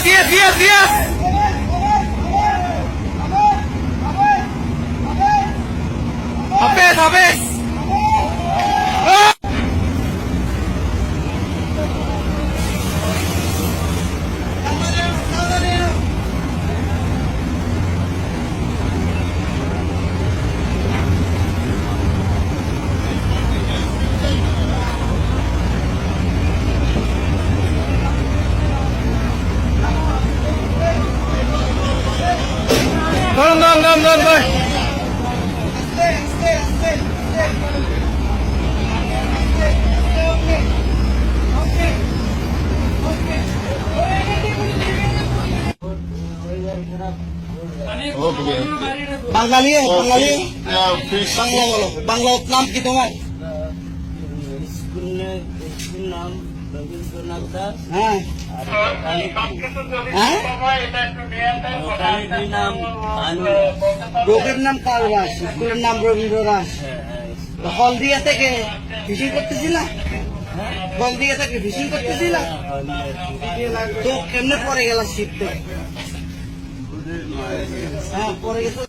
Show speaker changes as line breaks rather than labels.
Yes. Habis. Dön, boy. বাঙালি বাংলা বলো, বাংলা নাম কি তোমার?
স্কুল নাম রবীন্দ্রনাথ দাস।
হ্যাঁ
নাম
রোগের নাম কালবাস, স্কুলের নাম রবীন্দ্র দাস। হলদিয়া থেকে ফিশিং করতেছিলা? হলদিয়া থেকে ফিশিং করতেছিলা? তো কেমনে পরে গেল শীত থেকে? হ্যাঁ পরে গেছে।